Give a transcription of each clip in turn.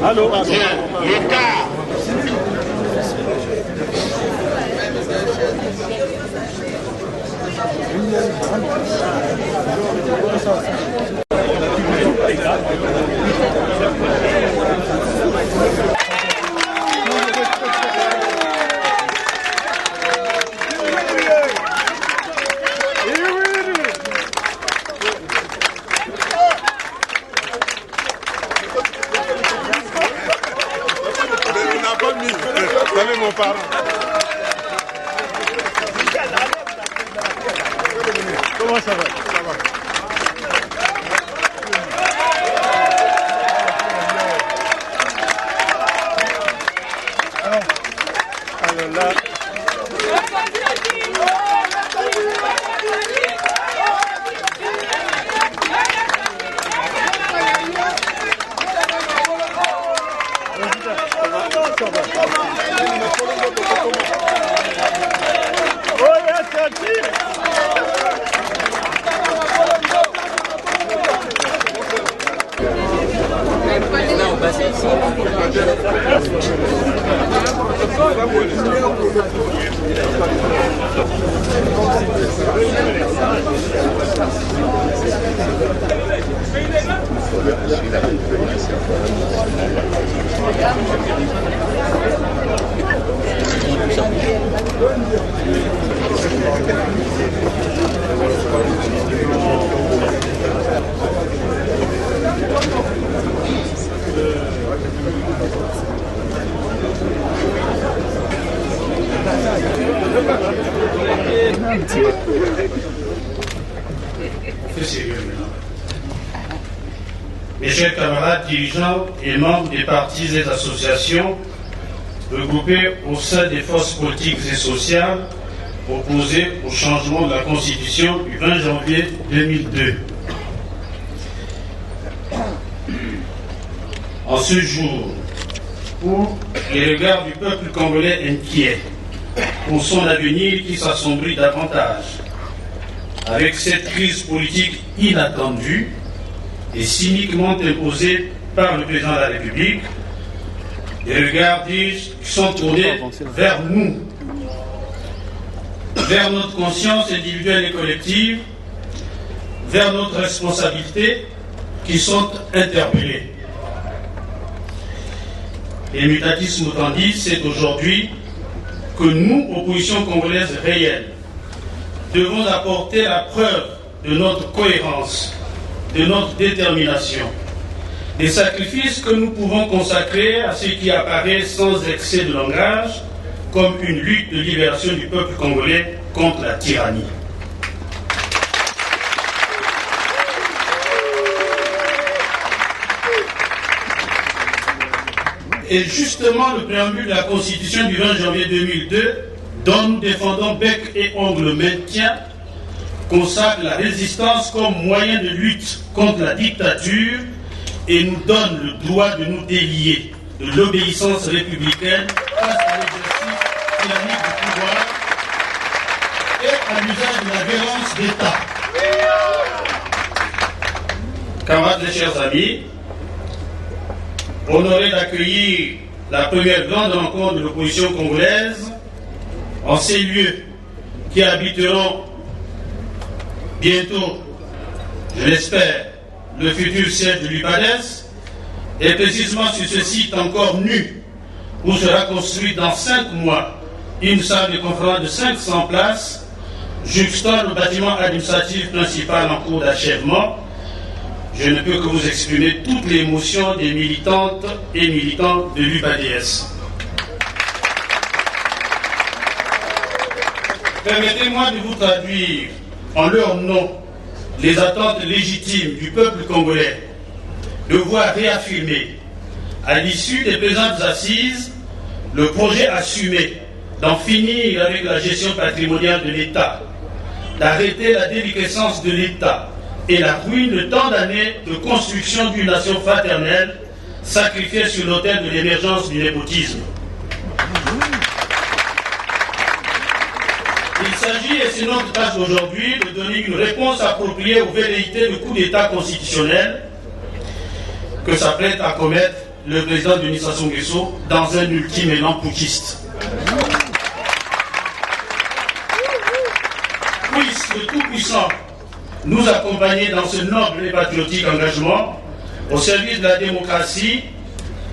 Allô? Mon parent. Comment ça va? Ça va. Alors là. Mes chers camarades dirigeants et membres des partis et des associations regroupés au sein des forces politiques et sociales opposées au changement de la Constitution du 20 janvier 2002. En ce jour où les regards du peuple congolais inquiet pour son avenir qui s'assombrit davantage, avec cette crise politique inattendue et cyniquement imposée par le président de la République, les regards, dis-je, sont tournés vers nous, vers notre conscience individuelle et collective, vers notre responsabilité qui sont interpellés. Et mutatis mutandis, c'est aujourd'hui que nous, opposition congolaise réelle, devons apporter la preuve de notre cohérence, de notre détermination, des sacrifices que nous pouvons consacrer à ce qui apparaît sans excès de langage comme une lutte de libération du peuple congolais contre la tyrannie. Et justement, le préambule de la Constitution du 20 janvier 2002, dont nous défendons bec et ongle maintien, consacre la résistance comme moyen de lutte contre la dictature et nous donne le droit de nous délier de l'obéissance républicaine face à l'exercice tyrannique du pouvoir et à l'usage de la violence d'État. Camarades et chers amis, honoré d'accueillir la première grande rencontre de l'opposition congolaise en ces lieux qui habiteront bientôt, je l'espère, le futur siège de l'UPADES, et précisément sur ce site encore nu, où sera construite dans 5 mois une salle de conférence de 500 places, juxtant le bâtiment administratif principal en cours d'achèvement. Je ne peux que vous exprimer toute l'émotion des militantes et militants de l'UPADES. Permettez-moi de vous traduire en leur nom les attentes légitimes du peuple congolais, de voir réaffirmer, à l'issue des présentes assises, le projet assumé d'en finir avec la gestion patrimoniale de l'État, d'arrêter la déliquescence de l'État et la ruine de tant d'années de construction d'une nation fraternelle sacrifiée sur l'autel de l'émergence du népotisme. Il s'agit, et c'est notre tâche aujourd'hui, de donner une réponse appropriée aux velléités de coup d'État constitutionnel que s'apprête à commettre le président Denis Sassou Nguesso dans un ultime élan putschiste. Puisse le Tout-Puissant nous accompagner dans ce noble et patriotique engagement au service de la démocratie,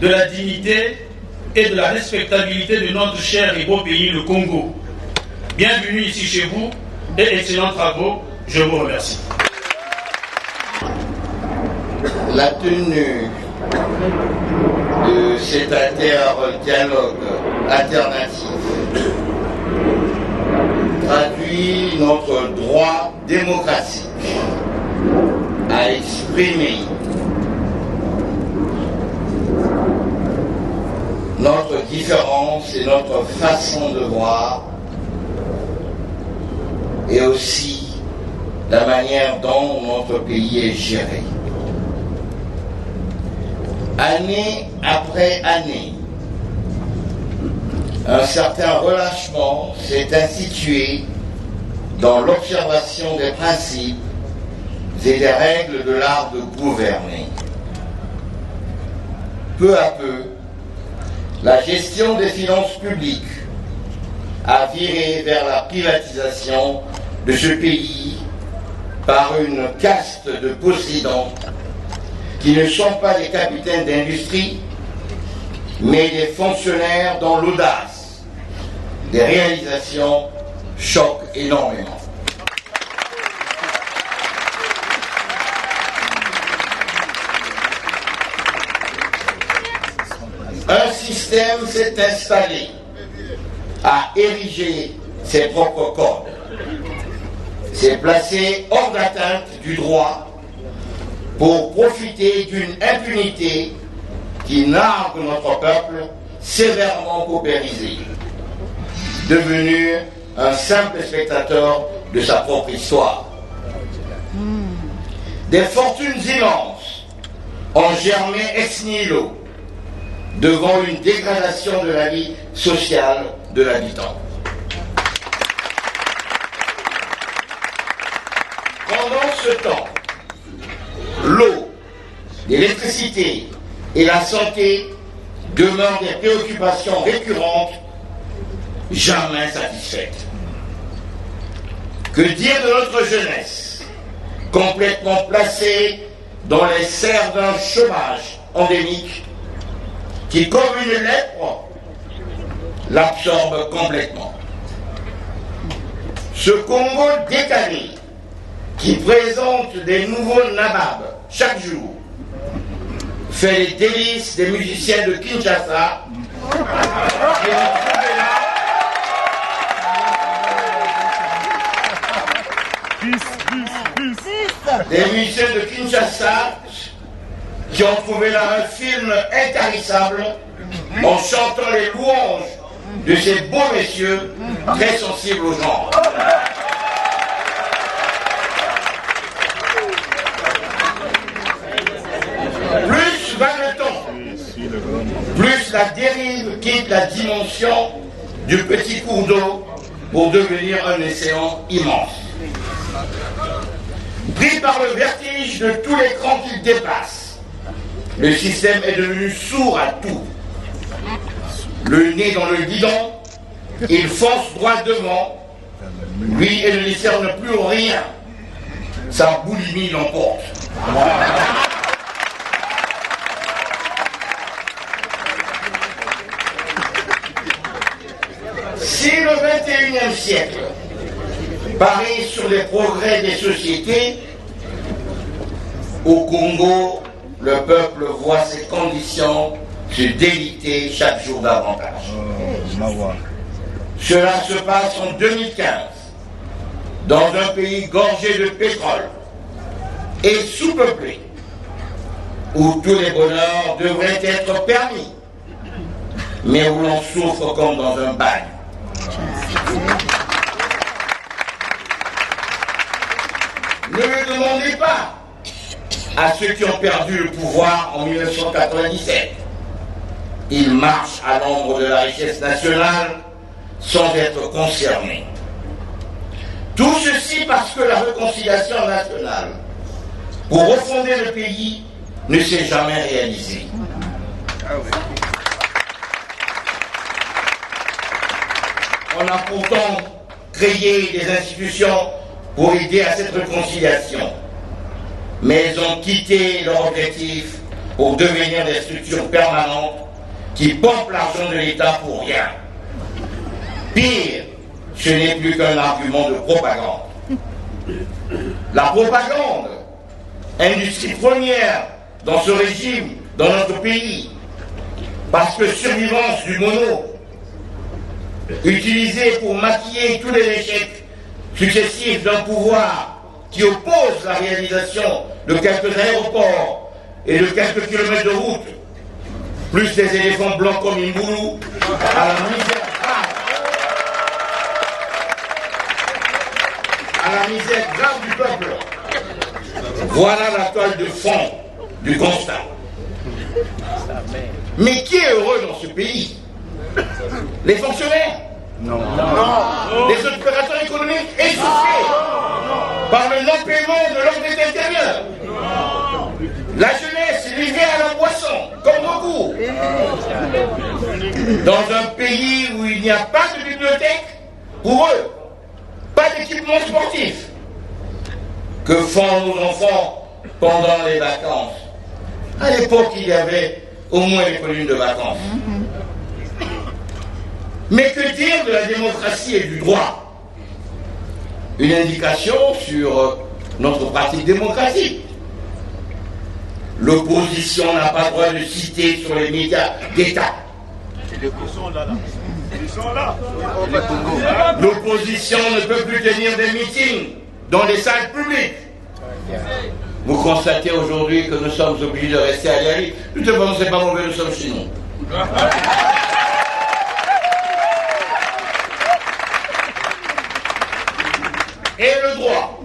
de la dignité et de la respectabilité de notre cher et beau pays, le Congo. Bienvenue ici chez vous et excellents travaux. Je vous remercie. La tenue de cet dialogue alternatif traduit notre droit démocratique à exprimer notre différence et notre façon de voir, et aussi la manière dont notre pays est géré. Année après année, un certain relâchement s'est institué dans l'observation des principes et des règles de l'art de gouverner. Peu à peu, la gestion des finances publiques a viré vers la privatisation de ce pays par une caste de possédants qui ne sont pas des capitaines d'industrie, mais des fonctionnaires dont l'audace des réalisations choque énormément. Un système s'est installé à ériger ses propres codes, s'est placé hors d'atteinte du droit pour profiter d'une impunité qui nargue notre peuple sévèrement paupérisé, devenu un simple spectateur de sa propre histoire. Des fortunes immenses ont germé ex nihilo devant une dégradation de la vie sociale de l'habitant. Pendant ce temps, l'eau, l'électricité et la santé demeurent des préoccupations récurrentes, jamais satisfaites. Que dire de notre jeunesse, complètement placée dans les serres d'un chômage endémique qui, comme une lèpre, l'absorbe complètement. Ce Congo décalé, qui présente des nouveaux nababs chaque jour, fait les délices des musiciens de Kinshasa qui ont trouvé là des musiciens de Kinshasa qui ont trouvé là un film intarissable en chantant les louanges de ces beaux messieurs très sensibles au genre. Plus va le temps, plus la dérive quitte la dimension du petit cours d'eau pour devenir un océan immense. Pris par le vertige de tous les crans qu'il dépasse, le système est devenu sourd à tout. Le nez dans le guidon, il fonce droit devant, lui et ne discerne plus rien. Sa boulimie l'emporte. Si le XXIe siècle parie sur les progrès des sociétés, au Congo, le peuple voit ses conditions se déliter chaque jour davantage. Cela se passe en 2015, dans un pays gorgé de pétrole et sous-peuplé, où tous les bonheurs devraient être permis, mais où l'on souffre comme dans un bagne. Ne me demandez pas à ceux qui ont perdu le pouvoir en 1997. Ils marchent à l'ombre de la richesse nationale sans être concernés. Tout ceci parce que la réconciliation nationale, pour refonder le pays, ne s'est jamais réalisée. On a pourtant créé des institutions pour aider à cette réconciliation, mais elles ont quitté leur objectif pour devenir des structures permanentes qui pompent l'argent de l'État pour rien. Pire, ce n'est plus qu'un argument de propagande. La propagande, industrie première dans ce régime, dans notre pays, parce que survivance du mono, utilisée pour maquiller tous les échecs successifs d'un pouvoir qui oppose la réalisation de quelques aéroports et de quelques kilomètres de route, plus des éléphants blancs comme Imboulou, à la misère grave, du peuple. Voilà la toile de fond du constat. Mais qui est heureux dans ce pays? Les fonctionnaires? Non. Les opérateurs économiques essoufflés par le non-paiement de leur dette intérieure. La jeunesse livrée à la boisson, comme recours. Dans un pays où il n'y a pas de bibliothèque, pour eux, pas d'équipement sportif. Que font nos enfants pendant les vacances? À l'époque, il y avait au moins les colonies de vacances. Mais que dire de la démocratie et du droit? Une indication sur notre pratique démocratique. L'opposition n'a pas le droit de citer sur les médias d'État. L'opposition ne peut plus tenir des meetings dans les salles publiques. Vous constatez aujourd'hui que nous sommes obligés de rester à l'ARI. Nous ne c'est pas mauvais, nous sommes chez nous. Et le droit.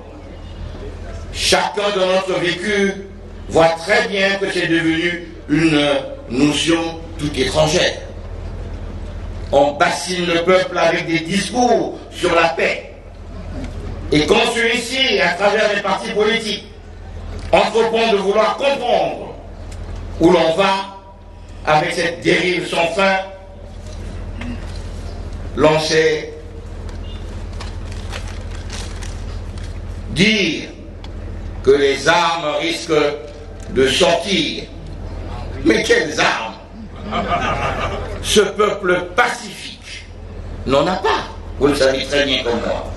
Chacun de notre vécu voit très bien que c'est devenu une notion toute étrangère. On bassine le peuple avec des discours sur la paix. Et quand celui-ci, à travers les partis politiques, entreprend de vouloir comprendre où l'on va avec cette dérive sans fin, l'on sait dire que les armes risquent de sortir. Mais quelles armes? Ce peuple pacifique n'en a pas. Vous le savez très bien comme moi.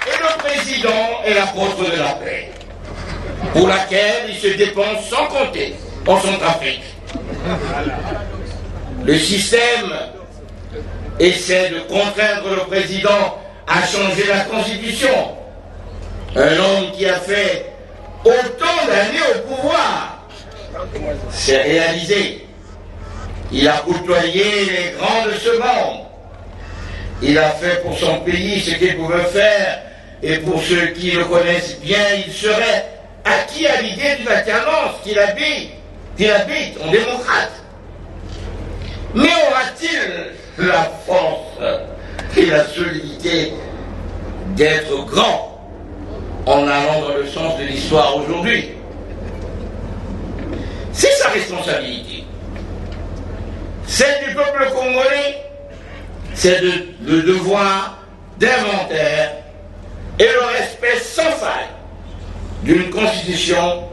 Et le président est l'apôtre de la paix, pour laquelle il se dépense sans compter en Centrafrique. Le système essaie de contraindre le président à changer la Constitution. Un homme qui a fait autant d'années au pouvoir s'est réalisé. Il a côtoyé les grands de ce monde. Il a fait pour son pays ce qu'il pouvait faire, et pour ceux qui le connaissent bien, il serait acquis à l'idée d'une alternance qu'il habite en démocrate. Mais aura-t-il la force et la solidité d'être grand en allant dans le sens de l'histoire aujourd'hui? C'est sa responsabilité. Celle du peuple congolais, c'est le devoir d'inventaire et le respect sans faille d'une constitution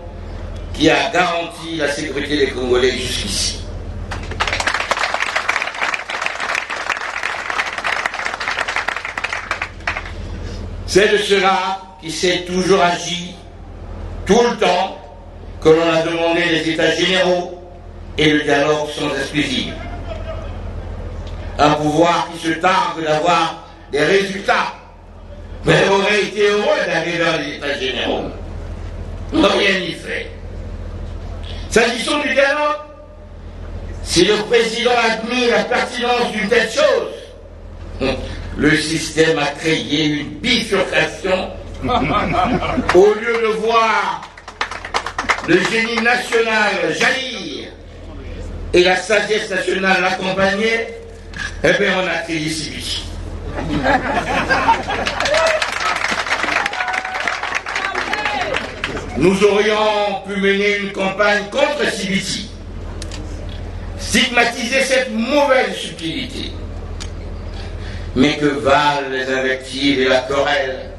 qui a garanti la sécurité des Congolais jusqu'ici. C'est de cela qui s'est toujours agi, tout le temps, que l'on a demandé les États généraux et le dialogue sans exclusif. Un pouvoir qui se targue d'avoir des résultats, mais aurait été heureux d'arriver dans les États généraux. Rien n'y fait. S'agissant du dialogue, si le président admet la pertinence d'une telle chose, le système a créé une bifurcation. Au lieu de voir le génie national jaillir et la sagesse nationale l'accompagner, Eh bien, on a créé Sibiti. Nous aurions pu mener une campagne contre Sibiti, stigmatiser cette mauvaise subtilité. Mais que valent les invectives et la querelle,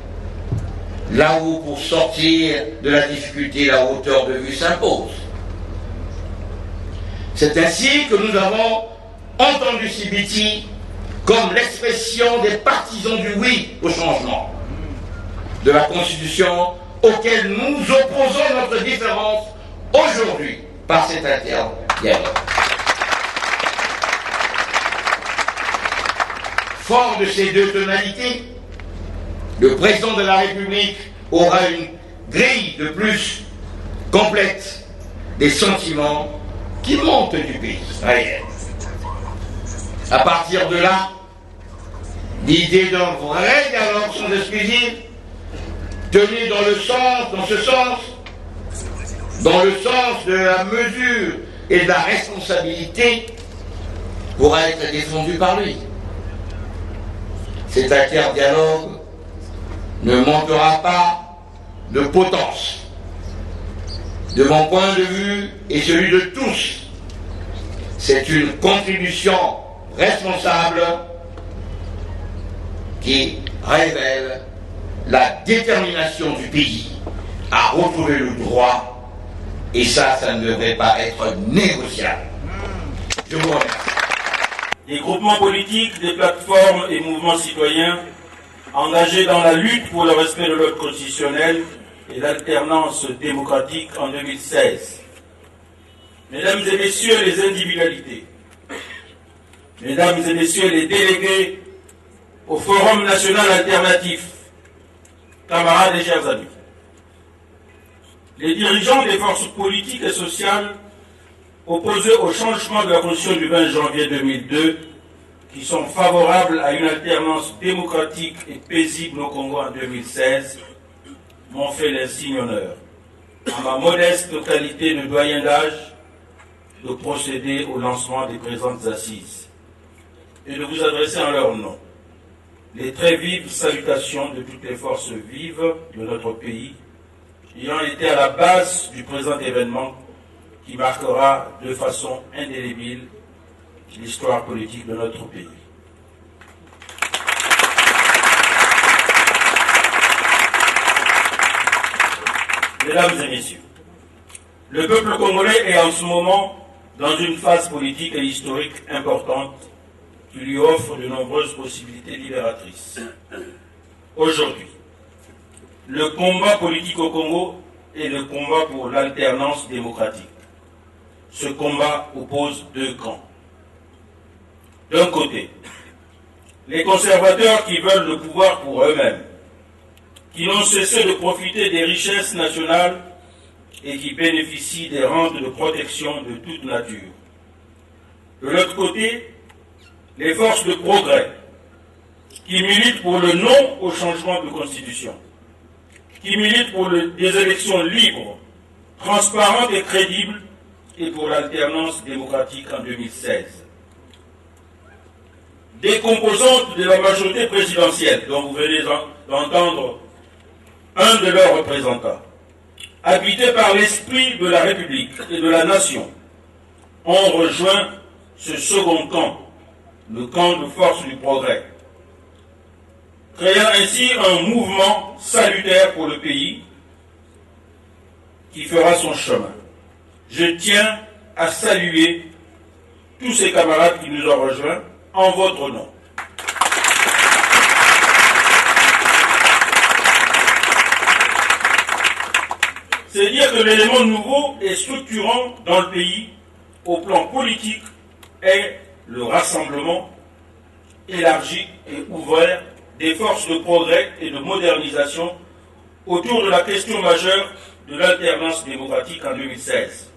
là où pour sortir de la difficulté, la hauteur de vue s'impose. C'est ainsi que nous avons entendu Sibiti comme l'expression des partisans du oui au changement de la Constitution auquel nous opposons notre différence aujourd'hui par cet interdialogue. Fort de ces deux tonalités, le président de la République aura une grille de plus complète des sentiments qui montent du pays réel. À partir de là, l'idée d'un vrai dialogue sans exclusive, tenu dans le sens de la mesure et de la responsabilité, pourra être défendue par lui. Cet interdialogue ne manquera pas de potence. De mon point de vue et celui de tous, c'est une contribution responsable qui révèle la détermination du pays à retrouver le droit, et ça ne devrait pas être négociable. Je vous remercie. Des groupements politiques, des plateformes et mouvements citoyens engagés dans la lutte pour le respect de l'ordre constitutionnel et l'alternance démocratique en 2016. Mesdames et messieurs les individualités, mesdames et messieurs les délégués au Forum national alternatif, camarades et chers amis, les dirigeants des forces politiques et sociales opposés au changement de la Constitution du 20 janvier 2002, qui sont favorables à une alternance démocratique et paisible au Congo en 2016, m'ont fait l'insigne honneur, en ma modeste qualité de doyen d'âge, de procéder au lancement des présentes assises et de vous adresser en leur nom les très vives salutations de toutes les forces vives de notre pays ayant été à la base du présent événement qui marquera de façon indélébile l'histoire politique de notre pays. Mesdames et messieurs, le peuple congolais est en ce moment dans une phase politique et historique importante qui lui offre de nombreuses possibilités libératrices. Aujourd'hui, le combat politique au Congo est le combat pour l'alternance démocratique. Ce combat oppose deux camps. D'un côté, les conservateurs qui veulent le pouvoir pour eux-mêmes, qui n'ont cessé de profiter des richesses nationales et qui bénéficient des rentes de protection de toute nature. De l'autre côté, les forces de progrès qui militent pour le non au changement de constitution, qui militent pour des élections libres, transparentes et crédibles et pour l'alternance démocratique en 2016. Des composantes de la majorité présidentielle, dont vous venez d'entendre un de leurs représentants, habités par l'esprit de la République et de la nation, ont rejoint ce second camp, le camp de force du progrès, créant ainsi un mouvement salutaire pour le pays qui fera son chemin. Je tiens à saluer tous ces camarades qui nous ont rejoints en votre nom. C'est dire que l'élément nouveau et structurant dans le pays, au plan politique, est le rassemblement élargi et ouvert des forces de progrès et de modernisation autour de la question majeure de l'alternance démocratique en 2016.